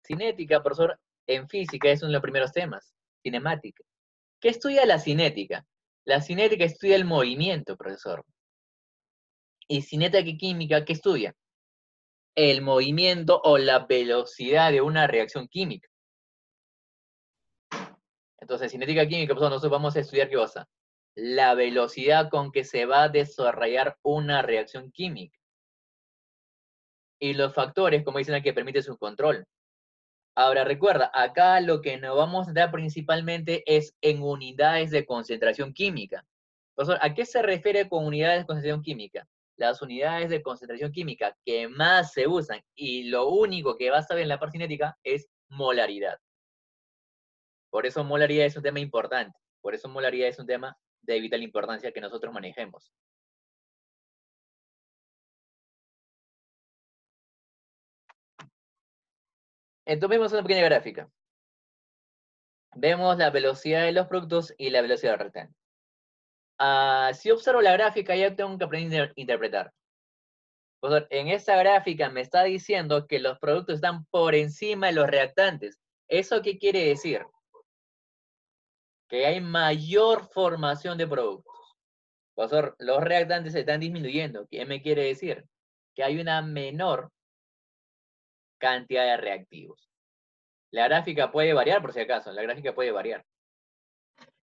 Cinética, profesor, en física es uno de los primeros temas. Cinemática. ¿Qué estudia la cinética? La cinética estudia el movimiento, profesor. ¿Y cinética y química qué estudia? El movimiento o la velocidad de una reacción química. Entonces, cinética química, profesor, nosotros vamos a estudiar qué cosa. La velocidad con que se va a desarrollar una reacción química. Y los factores, como dicen, que permiten su control. Ahora recuerda, acá lo que nos vamos a dar principalmente es en unidades de concentración química. Profesor, ¿a qué se refiere con unidades de concentración química? Las unidades de concentración química que más se usan y lo único que vas a ver en la parte cinética es molaridad. Por eso molaridad es un tema importante. Por eso molaridad es un tema de vital importancia que nosotros manejemos. Entonces vemos una pequeña gráfica. Vemos la velocidad de los productos y la velocidad del reactante. Si observo la gráfica, ya tengo que aprender a interpretar. Pues en esta gráfica me está diciendo que los productos están por encima de los reactantes. ¿Eso qué quiere decir? Que hay mayor formación de productos. Profesor, los reactantes se están disminuyendo. ¿Qué me quiere decir? Que hay una menor cantidad de reactivos. La gráfica puede variar, por si acaso. La gráfica puede variar.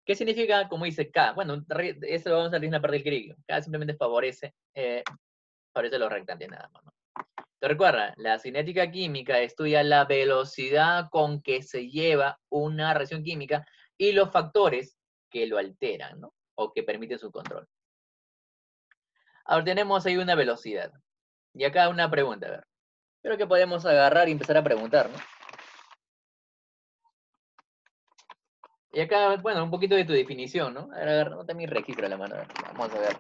¿Qué significa, como dice K? Bueno, eso lo vamos a ver en la parte del crítico. K simplemente favorece los reactantes nada más, ¿no? Te recuerda, la cinética química estudia la velocidad con que se lleva una reacción química y los factores que lo alteran, ¿no? O que permiten su control. Ahora tenemos ahí una velocidad. Y acá una pregunta, a ver. Creo que podemos agarrar y empezar a preguntar, ¿no? Y acá, bueno, un poquito de tu definición, ¿no? A ver, no también registro la mano. A ver, vamos a ver.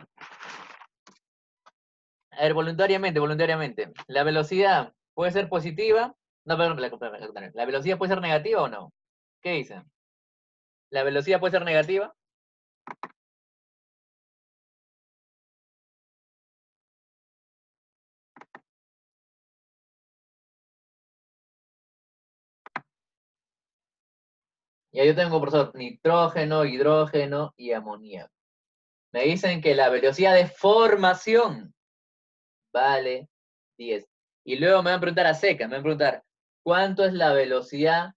A ver, voluntariamente. ¿La velocidad puede ser positiva? No, perdón, ¿la velocidad puede ser negativa o no? ¿Qué dicen? ¿La velocidad puede ser negativa? Ya yo tengo, profesor, nitrógeno, hidrógeno y amoníaco. Me dicen que la velocidad de formación vale 10. Y luego me van a preguntar a seca, me van a preguntar, ¿cuánto es la velocidad?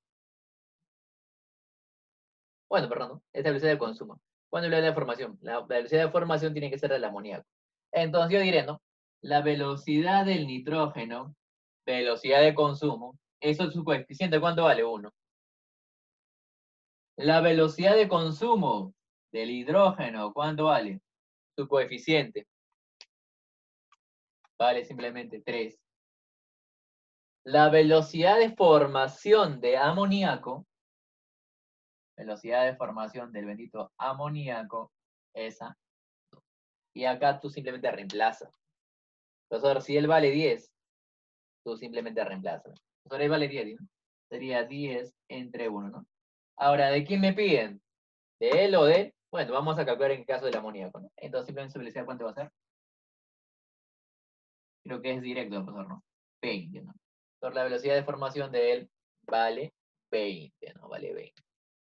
Bueno, perdón, ¿no? Es la velocidad de consumo. ¿Cuánto es la velocidad de formación? La velocidad de formación tiene que ser del amoníaco. Entonces yo diré, ¿no? La velocidad del nitrógeno, velocidad de consumo, eso es su coeficiente, ¿cuánto vale? 1. La velocidad de consumo del hidrógeno, ¿cuánto vale? Su coeficiente. Vale simplemente 3. La velocidad de formación de amoníaco, velocidad de formación del bendito amoníaco, esa. Y acá tú simplemente reemplazas. Profesor, si él vale 10, tú simplemente reemplazas. Profesor, él vale 10, ¿no? Sería 10 entre 1, ¿no? Ahora, ¿de quién me piden? ¿De él o de él? Bueno, vamos a calcular en el caso del amoníaco, ¿no? Entonces simplemente su velocidad, ¿cuánto va a ser? Creo que es directo, profesor, ¿no? 20, ¿no? Por la velocidad de formación de él vale 20, ¿no? Vale 20.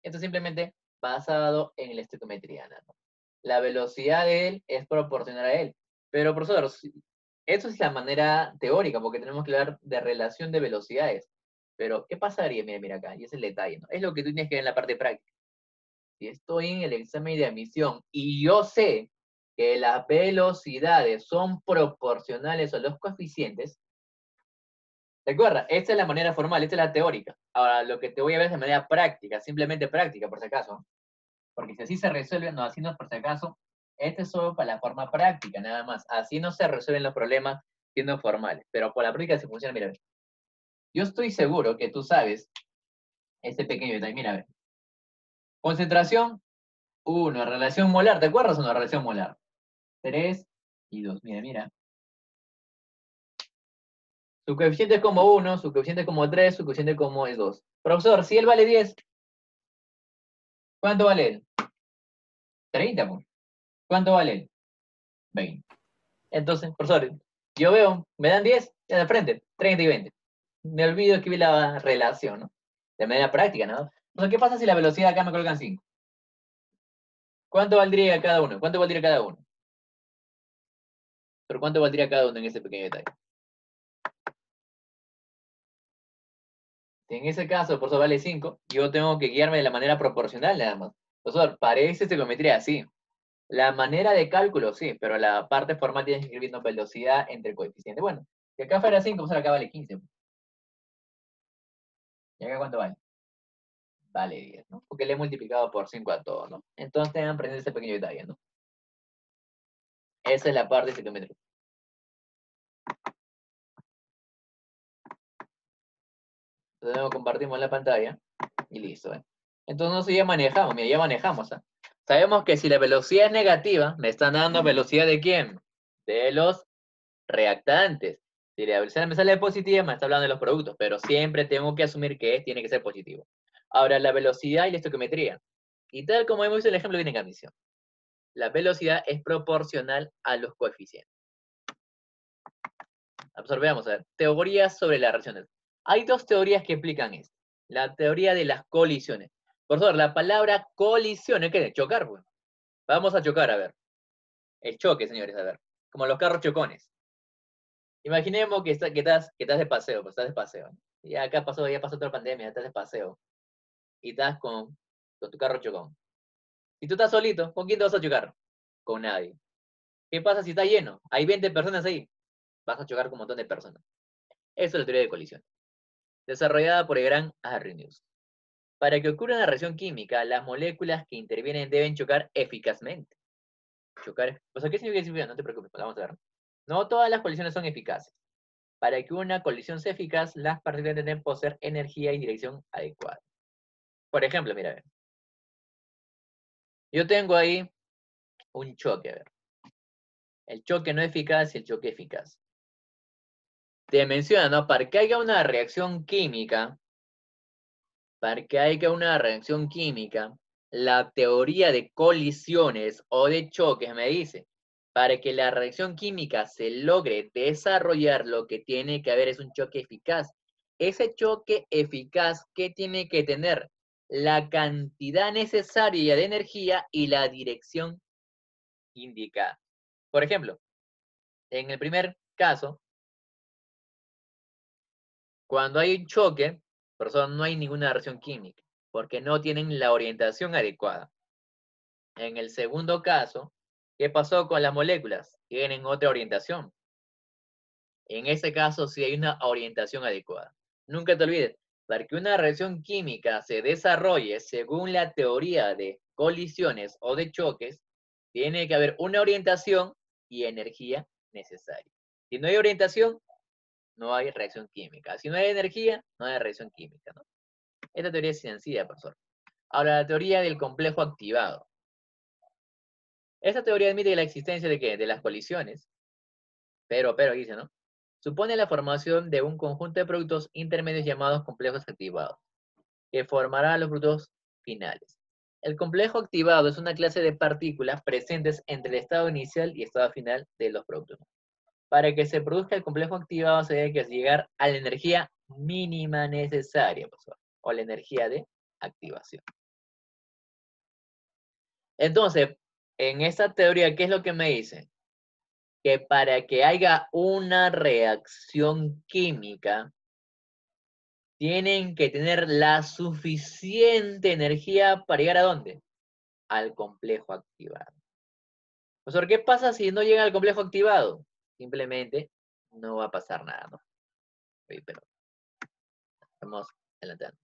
Esto simplemente basado en la estequiometría, ¿no? La velocidad de él es proporcional a él. Pero, profesor, eso es la manera teórica, porque tenemos que hablar de relación de velocidades. Pero, ¿qué pasaría? Mira, mira acá, y es el detalle, ¿no? Es lo que tú tienes que ver en la parte práctica. Si estoy en el examen de admisión y yo sé que las velocidades son proporcionales a los coeficientes, recuerda, esta es la manera formal, esta es la teórica. Ahora, lo que te voy a ver es de manera práctica, simplemente práctica, por si acaso. Porque si así se resuelve, no, así no es por si acaso, este es solo para la forma práctica, nada más. Así no se resuelven los problemas siendo formales. Pero por la práctica se funciona, mira, yo estoy seguro que tú sabes este pequeño detalle, mira, a ver. Concentración, 1, relación molar, ¿te acuerdas o no? Relación molar. 3 y 2, mira, mira. Su coeficiente es como 1, su coeficiente es como 3, su coeficiente como es 2. Profesor, si él vale 10, ¿cuánto vale él? 30, pues. ¿Cuánto vale él? 20. Entonces, profesor, yo veo, me dan 10 en el frente, 30 y 20. me olvido escribir la relación, ¿no? De manera práctica, ¿no? Entonces, ¿qué pasa si la velocidad acá me colocan 5? ¿Cuánto valdría cada uno? ¿Cuánto valdría cada uno? ¿Pero cuánto valdría cada uno en ese pequeño detalle? Si en ese caso, por eso vale 5, yo tengo que guiarme de la manera proporcional nada más. Profesor, parece trigonometría, sí. La manera de cálculo, sí, pero la parte formal tienes que escribir velocidad entre coeficientes. Bueno, si acá fuera 5, pues acá vale 15. ¿Y acá cuánto vale? Vale 10, ¿no? Porque le he multiplicado por 5 a todo, ¿no? Entonces tengan presente este pequeño detalle, ¿no? Esa es la parte psicométrica. Entonces compartimos la pantalla y listo, ¿eh? Entonces nosotros ya manejamos, mira, ya manejamos, ¿eh? Sabemos que si la velocidad es negativa, me están dando velocidad ¿de quién? De los reactantes. Si la velocidad me sale positiva, me está hablando de los productos, pero siempre tengo que asumir que tiene que ser positivo. Ahora, la velocidad y la estoiquiometría. Y tal como hemos visto el ejemplo, viene en admisión. La velocidad es proporcional a los coeficientes. Absorbemos, a ver, teorías sobre las reacciones. Hay dos teorías que explican esto. La teoría de las colisiones. Por favor, la palabra colisión, ¿qué es? Chocar, pues. Vamos a chocar, a ver. El choque, señores, a ver. Como los carros chocones. Imaginemos que estás de paseo, pues estás de paseo. Ya acá ya pasó otra pandemia, estás de paseo. Y estás con tu carro chocón. Si tú estás solito, ¿con quién te vas a chocar? Con nadie. ¿Qué pasa si está lleno? Hay 20 personas ahí. Vas a chocar con un montón de personas. Eso es la teoría de colisión, desarrollada por el gran Arrhenius. Para que ocurra una reacción química, las moléculas que intervienen deben chocar eficazmente. Chocar, o sea, ¿qué significa? No te preocupes, vamos a ver. No todas las colisiones son eficaces. Para que una colisión sea eficaz, las partículas deben poseer energía y dirección adecuada. Por ejemplo, mira, yo tengo ahí un choque, a ver. El choque no eficaz y el choque eficaz. Te menciona, ¿no? Para que haya una reacción química, la teoría de colisiones o de choques me dice, para que la reacción química se logre desarrollar, lo que tiene que haber es un choque eficaz. Ese choque eficaz, ¿qué tiene que tener? La cantidad necesaria de energía y la dirección indicada. Por ejemplo, en el primer caso, cuando hay un choque, por eso no hay ninguna reacción química, porque no tienen la orientación adecuada. En el segundo caso, ¿qué pasó con las moléculas? Tienen otra orientación. En ese caso, sí hay una orientación adecuada. Nunca te olvides, para que una reacción química se desarrolle según la teoría de colisiones o de choques, tiene que haber una orientación y energía necesaria. Si no hay orientación, no hay reacción química. Si no hay energía, no hay reacción química, ¿no? Esta teoría es sencilla, profesor. Ahora, la teoría del complejo activado. Esta teoría admite la existencia de ¿qué? De las colisiones, pero dice, ¿no? Supone la formación de un conjunto de productos intermedios llamados complejos activados, que formarán los productos finales. El complejo activado es una clase de partículas presentes entre el estado inicial y estado final de los productos. Para que se produzca el complejo activado se debe llegar a la energía mínima necesaria, profesor, o la energía de activación. Entonces, en esta teoría, ¿qué es lo que me dice? Que para que haya una reacción química, tienen que tener la suficiente energía para llegar ¿a dónde? Al complejo activado. Profesor, ¿qué pasa si no llega al complejo activado? Simplemente no va a pasar nada, ¿no? Oye, pero estamos adelantando.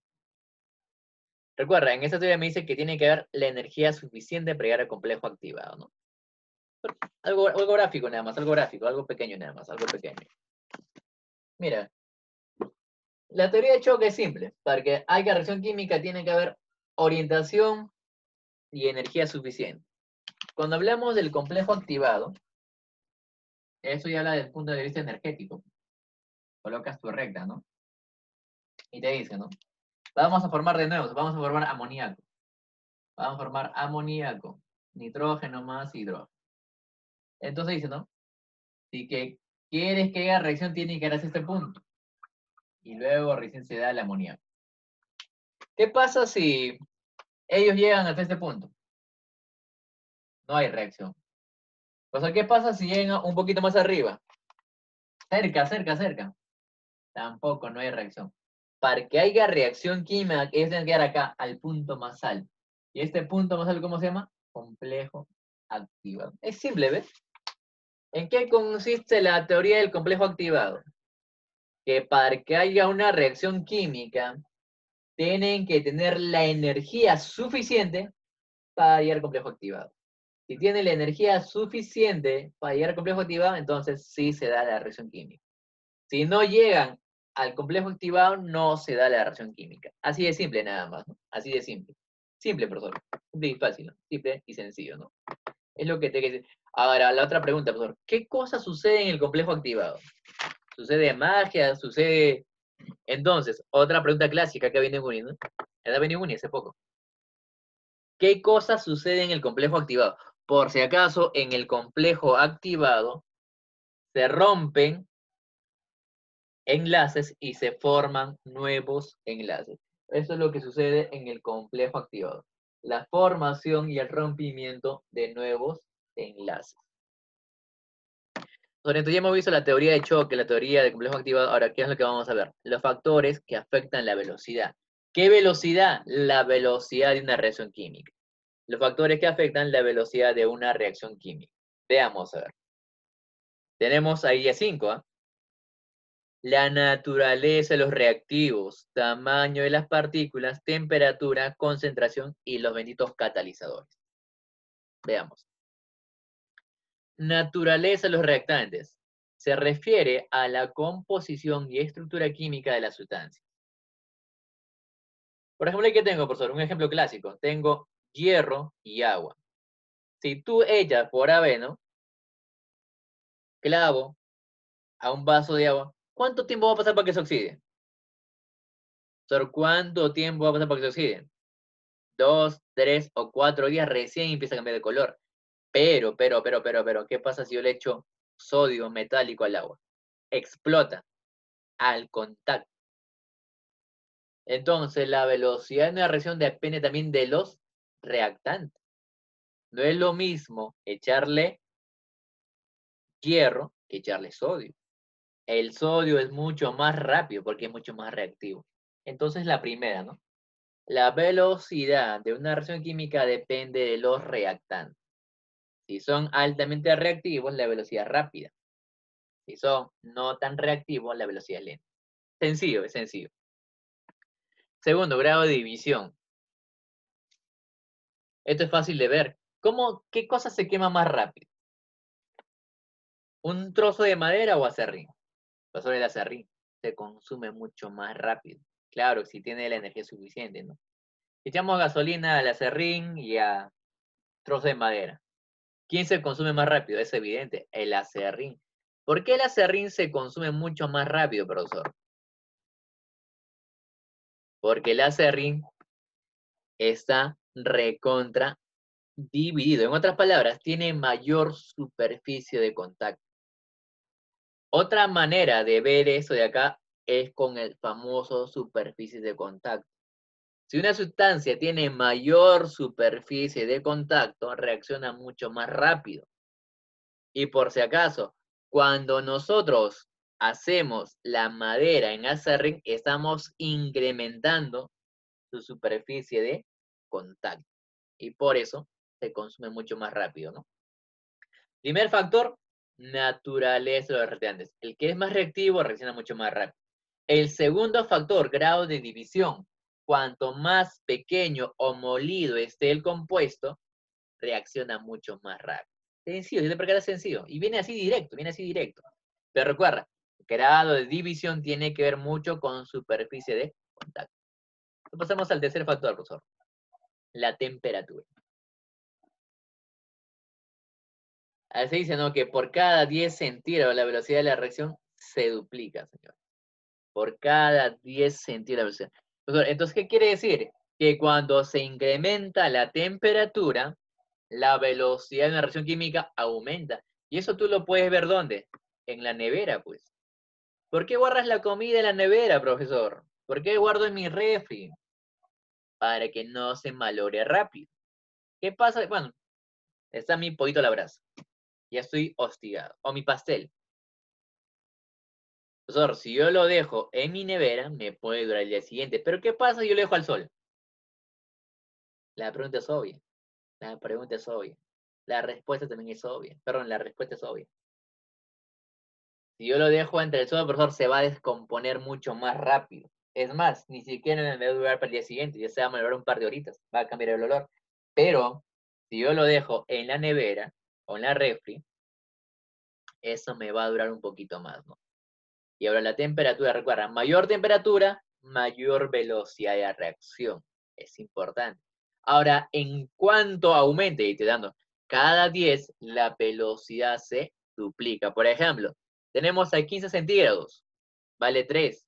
Recuerda, en esta teoría me dice que tiene que haber la energía suficiente para llegar al complejo activado, ¿no? Algo gráfico nada más, algo gráfico, algo pequeño nada más, algo pequeño. Mira, la teoría de choque es simple. Para que haya reacción química tiene que haber orientación y energía suficiente. Cuando hablamos del complejo activado, eso ya habla desde el punto de vista energético. Colocas tu recta, ¿no? Y te dice, ¿no? Vamos a formar de nuevo, vamos a formar amoníaco. Vamos a formar amoníaco, nitrógeno más hidrógeno. Entonces dice, ¿no? Si que quieres que haya reacción, tiene que llegar hasta este punto. y luego recién se da el amoníaco. ¿Qué pasa si ellos llegan hasta este punto? No hay reacción. O sea, ¿qué pasa si llegan un poquito más arriba? Cerca, cerca, cerca. Tampoco, no hay reacción. Para que haya reacción química, ellos tienen que llegar acá, al punto más alto. ¿Y este punto más alto cómo se llama? Complejo activado. Es simple, ¿ves? ¿En qué consiste la teoría del complejo activado? Que para que haya una reacción química, tienen que tener la energía suficiente para llegar al complejo activado. Si tiene la energía suficiente para llegar al complejo activado, entonces sí se da la reacción química. Si no llegan al complejo activado, no se da la reacción química. Así de simple nada más, ¿no? Así de simple. Simple, profesor. Simple y fácil, ¿no? Simple y sencillo, ¿no? Es lo que te que decir. Ahora, la otra pregunta, profesor. ¿Qué cosa sucede en el complejo activado? ¿Sucede magia? ¿Sucede...? Entonces, otra pregunta clásica que viene en ¿no? Ya venido Uni hace poco. ¿Qué cosas sucede en el complejo activado? Por si acaso, en el complejo activado se rompen enlaces y se forman nuevos enlaces. Eso es lo que sucede en el complejo activado. La formación y el rompimiento de nuevos enlaces. Entonces ya hemos visto la teoría de choque, la teoría del complejo activado. Ahora, ¿qué es lo que vamos a ver? Los factores que afectan la velocidad. ¿Qué velocidad? La velocidad de una reacción química. Los factores que afectan la velocidad de una reacción química. Veamos a ver. Tenemos ahí a 5, ¿eh? La naturaleza de los reactivos, tamaño de las partículas, temperatura, concentración y los benditos catalizadores. Veamos. Naturaleza de los reactantes. Se refiere a la composición y estructura química de la sustancia. Por ejemplo, ¿qué tengo, profesor? Un ejemplo clásico. Tengo hierro y agua. Si tú echas por aveno, clavo a un vaso de agua, ¿cuánto tiempo va a pasar para que se oxide? Profesor, ¿cuánto tiempo va a pasar para que se oxide? 2, 3 o 4 días recién empieza a cambiar de color. Pero, ¿qué pasa si yo le echo sodio metálico al agua? Explota al contacto. Entonces, la velocidad de una reacción depende también de los reactantes. No es lo mismo echarle hierro que echarle sodio. El sodio es mucho más rápido porque es mucho más reactivo. Entonces, la primera, ¿no? La velocidad de una reacción química depende de los reactantes. Si son altamente reactivos, la velocidad es rápida. Si son no tan reactivos, la velocidad es lenta. Sencillo, es sencillo. Segundo, grado de división. Esto es fácil de ver. ¿Qué cosa se quema más rápido? ¿Un trozo de madera o acerrín? Sobre el acerrín se consume mucho más rápido. Claro, si tiene la energía suficiente, ¿no? Echamos gasolina al acerrín y a trozo de madera. ¿Quién se consume más rápido? Es evidente, el acerrín. ¿Por qué el acerrín se consume mucho más rápido, profesor? Porque el acerrín está recontra dividido. En otras palabras, tiene mayor superficie de contacto. Otra manera de ver eso de acá es con el famoso superficie de contacto. Si una sustancia tiene mayor superficie de contacto, reacciona mucho más rápido. Y por si acaso, cuando nosotros hacemos la madera en acerrín, estamos incrementando su superficie de contacto. Y por eso se consume mucho más rápido, ¿no? Primer factor, naturaleza de los reactantes. El que es más reactivo reacciona mucho más rápido. El segundo factor, grado de división. Cuanto más pequeño o molido esté el compuesto, reacciona mucho más rápido. Sencillo, yo te sencillo. Y viene así directo, viene así directo. Pero recuerda, grado de división tiene que ver mucho con superficie de contacto. Pasamos al tercer factor, profesor. La temperatura. Así dice, ¿no? Que por cada 10 centígrados la velocidad de la reacción se duplica, señor. Por cada 10 centígrados la velocidad. Entonces, ¿qué quiere decir? Que cuando se incrementa la temperatura, la velocidad de una reacción química aumenta. Y eso tú lo puedes ver ¿dónde? En la nevera, pues. ¿Por qué guardas la comida en la nevera, profesor? ¿Por qué guardo en mi refri? Para que no se malogre rápido. ¿Qué pasa? Bueno, está mi pollito a la brasa. Ya estoy hostigado. O mi pastel. Profesor, si yo lo dejo en mi nevera, me puede durar el día siguiente. Pero ¿qué pasa si yo lo dejo al sol? La pregunta es obvia. La pregunta es obvia. La respuesta también es obvia. Perdón, la respuesta es obvia. Si yo lo dejo entre el sol, profesor, se va a descomponer mucho más rápido. Es más, ni siquiera me va a durar para el día siguiente. Ya se va a malograr un par de horitas. Va a cambiar el olor. Pero, si yo lo dejo en la nevera o en la refri, eso me va a durar un poquito más, ¿no? Y ahora la temperatura, recuerda, mayor temperatura, mayor velocidad de reacción. Es importante. Ahora, en cuanto aumente, y te dando, cada 10 la velocidad se duplica. Por ejemplo, tenemos a 15 centígrados, vale 3.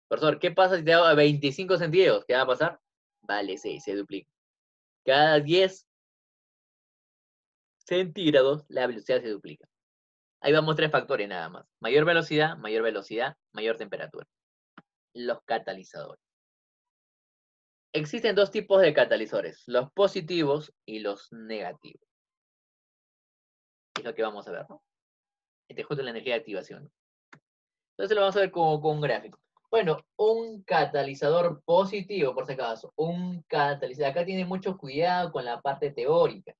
Profesor, ¿qué pasa si te hago a 25 centígrados? ¿Qué va a pasar? Vale 6, se duplica. Cada 10 centígrados la velocidad se duplica. Ahí vamos 3 factores nada más. Mayor velocidad, mayor temperatura. Los catalizadores. Existen dos tipos de catalizadores, los positivos y los negativos. Es lo que vamos a ver, ¿no? Este es justo la energía de activación. Entonces lo vamos a ver con un gráfico. Bueno, un catalizador positivo, por si acaso, un catalizador. Acá tiene mucho cuidado con la parte teórica.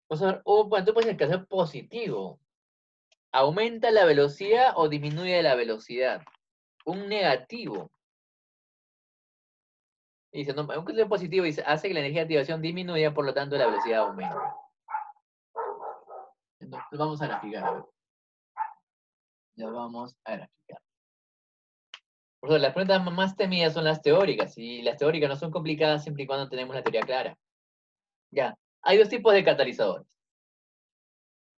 Vamos a ver, bueno, tú puedes decir que es positivo. ¿Aumenta la velocidad o disminuye la velocidad? Un negativo. Dice, no, aunque sea positivo, dice, hace que la energía de activación disminuya, por lo tanto la velocidad aumenta. Entonces, vamos a graficar, a ver. Lo vamos a graficar. Por eso, las preguntas más temidas son las teóricas, y las teóricas no son complicadas siempre y cuando tenemos la teoría clara. Ya, hay dos tipos de catalizadores.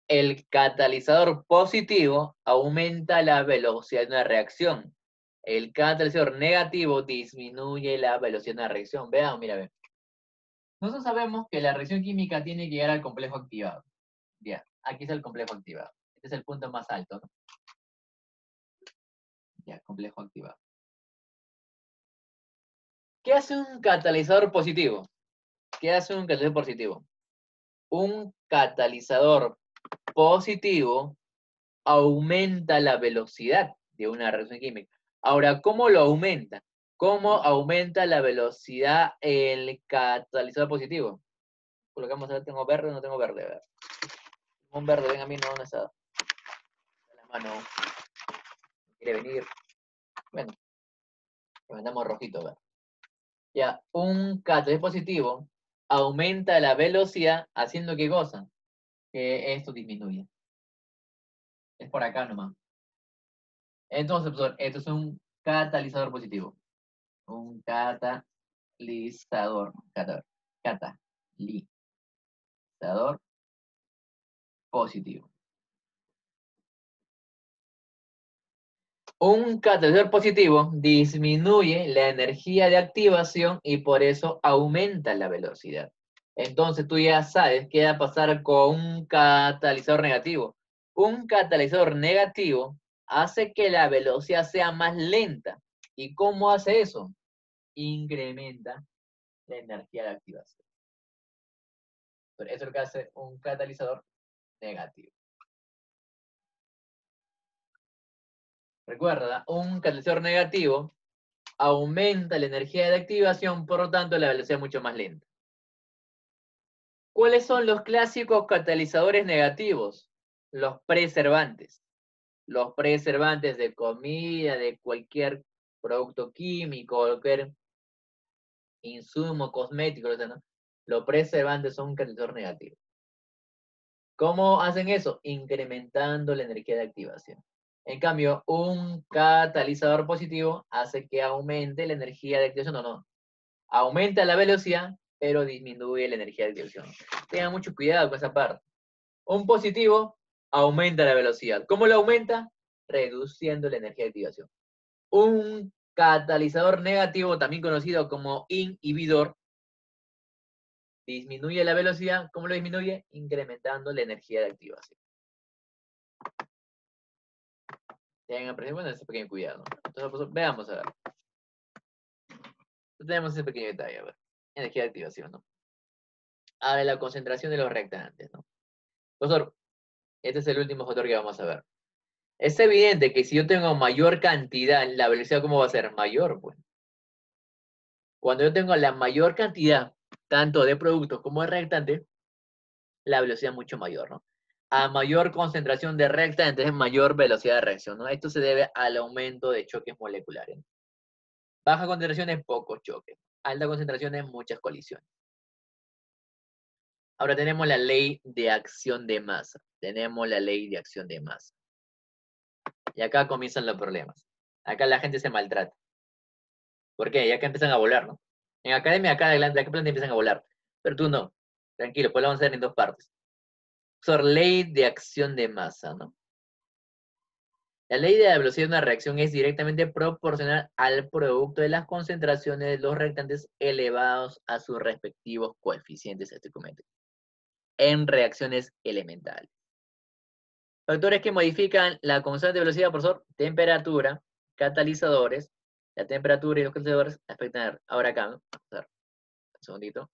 El catalizador positivo aumenta la velocidad de una reacción. El catalizador negativo disminuye la velocidad de una reacción. Vean, mira, vean. Nosotros sabemos que la reacción química tiene que llegar al complejo activado. Ya, aquí está el complejo activado. Este es el punto más alto, ¿no? Ya, complejo activado. ¿Qué hace un catalizador positivo? ¿Qué hace un catalizador positivo? Un catalizador positivo aumenta la velocidad de una reacción química. Ahora, ¿cómo lo aumenta? ¿Cómo aumenta la velocidad el catalizador positivo? Colocamos, a ver, tengo verde o no tengo verde. A ver. Un verde, ven a mí, no, ¿dónde está? La mano. Quiere venir. Bueno, le mandamos rojito, a ver. Ya, un catalizador positivo aumenta la velocidad haciendo ¿qué cosa? Que esto disminuye. Es por acá nomás. Entonces, profesor, esto es un catalizador positivo. Un catalizador. Catalizador positivo. Un catalizador positivo disminuye la energía de activación y por eso aumenta la velocidad. Entonces tú ya sabes qué va a pasar con un catalizador negativo. Un catalizador negativo hace que la velocidad sea más lenta. ¿Y cómo hace eso? Incrementa la energía de activación. Pero eso es lo que hace un catalizador negativo. Recuerda, un catalizador negativo aumenta la energía de activación, por lo tanto la velocidad es mucho más lenta. ¿Cuáles son los clásicos catalizadores negativos? Los preservantes. Los preservantes de comida, de cualquier producto químico, cualquier insumo cosmético, ¿no? Los preservantes son un catalizador negativo. ¿Cómo hacen eso? Incrementando la energía de activación. En cambio, un catalizador positivo hace que aumente la energía de activación, no. Aumenta la velocidad, pero disminuye la energía de activación. Tengan mucho cuidado con esa parte. Un positivo aumenta la velocidad. ¿Cómo lo aumenta? Reduciendo la energía de activación. Un catalizador negativo, también conocido como inhibidor, disminuye la velocidad. ¿Cómo lo disminuye? Incrementando la energía de activación. Tengan presente ese pequeño cuidado. Entonces, pues, veamos a ver. Tenemos ese pequeño detalle, a ver. Energía de activación, ¿no? Ahora la concentración de los reactantes, ¿no? Profesor, este es el último factor que vamos a ver. Es evidente que si yo tengo mayor cantidad, la velocidad, ¿cómo va a ser? Mayor, pues. Cuando yo tengo la mayor cantidad, tanto de productos como de reactantes, la velocidad es mucho mayor, ¿no? A mayor concentración de reactantes, mayor velocidad de reacción, ¿no? Esto se debe al aumento de choques moleculares. Baja concentración es pocos choques. Alta concentración es muchas colisiones. Ahora tenemos la ley de acción de masa. Tenemos la ley de acción de masa. Y acá comienzan los problemas. Acá la gente se maltrata. ¿Por qué? Ya que empiezan a volar, ¿no? En academia, acá adelante, acá planta empiezan a volar. Pero tú no. Tranquilo, pues lo vamos a hacer en dos partes. Por ley de acción de masa, ¿no? La ley de la velocidad de una reacción es directamente proporcional al producto de las concentraciones de los reactantes elevados a sus respectivos coeficientes estequiométricos en reacciones elementales. Factores que modifican la constante de velocidad, profesor: temperatura, catalizadores. La temperatura y los catalizadores afectan. Ahora acá, ¿no? A ver, un segundito.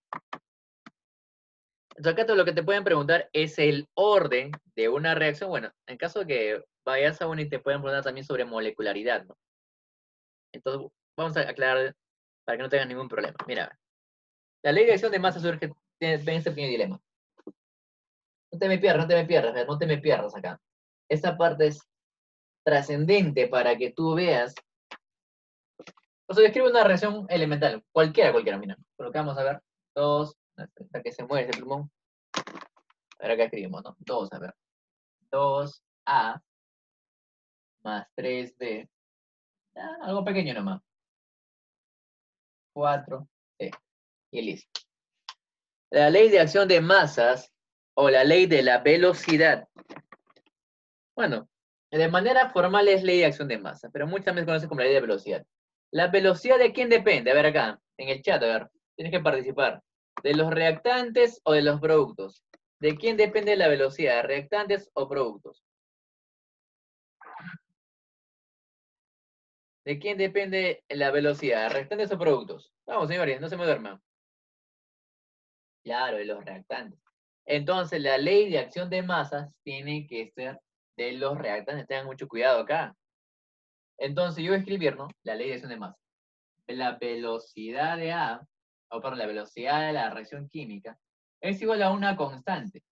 Entonces acá todo lo que te pueden preguntar es el orden de una reacción. Bueno, en caso de que vayas a unir, te pueden preguntar también sobre molecularidad, ¿no? Entonces, vamos a aclarar para que no tengas ningún problema. Mira, la ley de acción de masa surge, ven este pequeño dilema. No te me pierdas, no te me pierdas, no te me pierdas acá. Esta parte es trascendente para que tú veas. O sea, describe una reacción elemental, cualquiera, mira. Colocamos, a ver, 2, hasta que se mueve ese plumón. A ver, acá escribimos, ¿no? 2, a ver. 2A más 3B. Algo pequeño nomás. 4C. Y listo. La ley de acción de masas o la ley de la velocidad. Bueno, de manera formal es ley de acción de masa, pero muchas veces se conoce como la ley de velocidad. ¿La velocidad de quién depende? A ver acá, en el chat, a ver, tienes que participar. ¿De los reactantes o de los productos? ¿De quién depende la velocidad? ¿Reactantes o productos? ¿De quién depende la velocidad? ¿Reactantes o productos? Vamos, señores, no se me duerman. Claro, de los reactantes. Entonces, la ley de acción de masas tiene que ser de los reactantes. Tengan mucho cuidado acá. Entonces, yo voy a escribir, ¿no? La ley de acción de masas. La velocidad de A, o perdón, la velocidad de la reacción química, es igual a una constante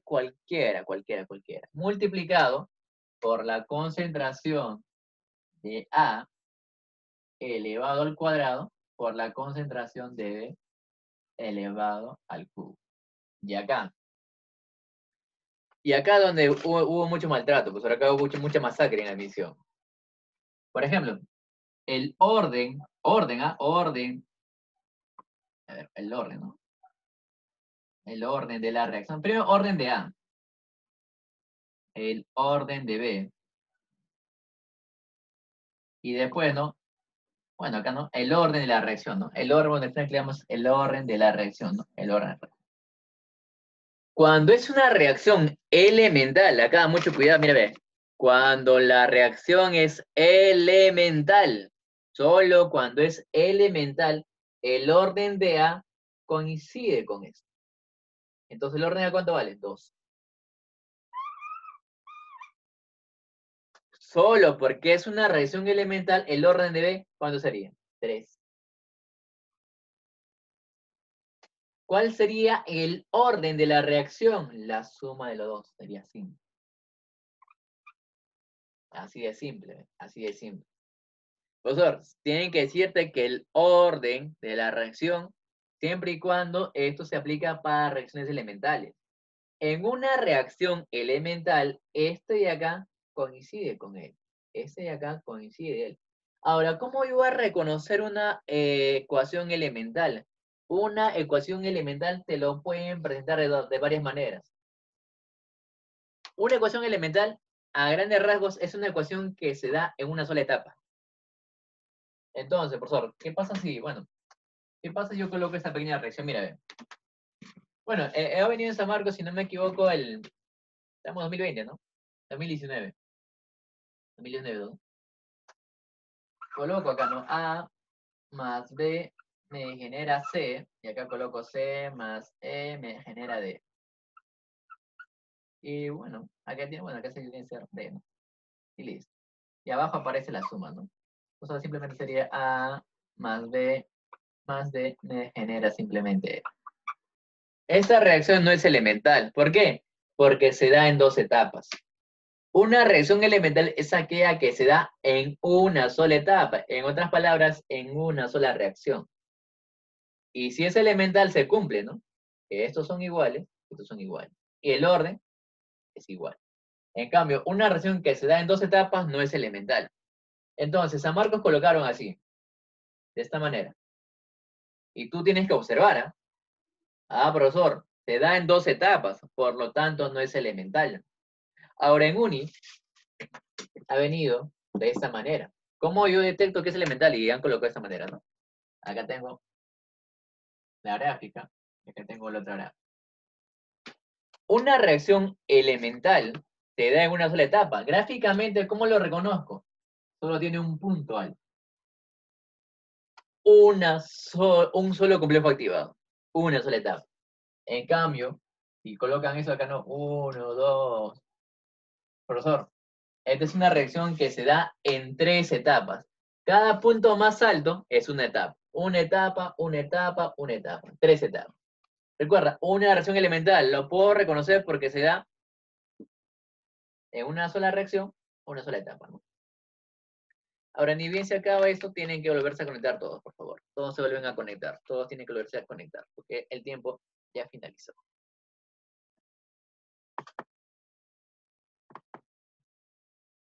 cualquiera, multiplicado por la concentración de A elevado al cuadrado por la concentración de B elevado al cubo. Y acá donde hubo mucho maltrato, pues acá hubo mucha masacre en la misión. Por ejemplo, el orden, a ver, el orden, ¿no? El orden de la reacción. Primero, orden de A. El orden de B. Y después, ¿no? Bueno, acá, ¿no? El orden de la reacción, ¿no? El orden, donde empleamos el orden de la reacción, ¿no? El orden de la reacción. Cuando es una reacción elemental, acá mucho cuidado, mira, ve. Cuando la reacción es elemental, solo cuando es elemental, el orden de A coincide con esto. Entonces, ¿el orden de A cuánto vale? 2. Solo porque es una reacción elemental, el orden de B, ¿cuánto sería? 3. ¿Cuál sería el orden de la reacción? La suma de los dos sería 5. Así de simple, así de simple. Profesor, tienen que decirte que el orden de la reacción, siempre y cuando esto se aplica para reacciones elementales. En una reacción elemental, este de acá coincide con él. Este de acá coincide él. Ahora, ¿cómo yo voy a reconocer una ecuación elemental? Una ecuación elemental te lo pueden presentar de varias maneras. Una ecuación elemental, a grandes rasgos, es una ecuación que se da en una sola etapa. Entonces, profesor, ¿qué pasa si, bueno, qué pasa si yo coloco esta pequeña reacción? Mira, ve. Bueno, he venido en San Marcos, si no me equivoco, estamos en 2020, ¿no? 2019. 2019. Coloco acá, ¿no? A más B me genera C, y acá coloco C más E me genera D. Y bueno, acá tiene, bueno, acá se tiene que ser D, ¿no? Y listo. Y abajo aparece la suma, ¿no? Entonces simplemente sería A más B más D me genera simplemente E. Esta reacción no es elemental. ¿Por qué? Porque se da en dos etapas. Una reacción elemental es aquella que se da en una sola etapa. En otras palabras, en una sola reacción. Y si es elemental, se cumple, ¿no? Que estos son iguales, estos son iguales. Y el orden es igual. En cambio, una reacción que se da en dos etapas no es elemental. Entonces, a Marcos colocaron así, de esta manera. Y tú tienes que observar, ¿ah? Profesor, se da en dos etapas, por lo tanto no es elemental. Ahora en Uni ha venido de esta manera. ¿Cómo yo detecto que es elemental? Y han colocado de esta manera, ¿no? Acá tengo la gráfica, y acá tengo la otra gráfica. Una reacción elemental se da en una sola etapa. Gráficamente, ¿cómo lo reconozco? Solo tiene un punto alto. Un solo complejo activado. Una sola etapa. En cambio, si colocan eso acá, no, uno, dos. Profesor, esta es una reacción que se da en tres etapas. Cada punto más alto es una etapa. Una etapa, una etapa, una etapa. Tres etapas. Recuerda, una reacción elemental lo puedo reconocer porque se da en una sola reacción, una sola etapa, ¿no? Ahora, ni bien se acaba esto, tienen que volverse a conectar todos, por favor. Todos se vuelven a conectar. Todos tienen que volverse a conectar, porque el tiempo ya finalizó.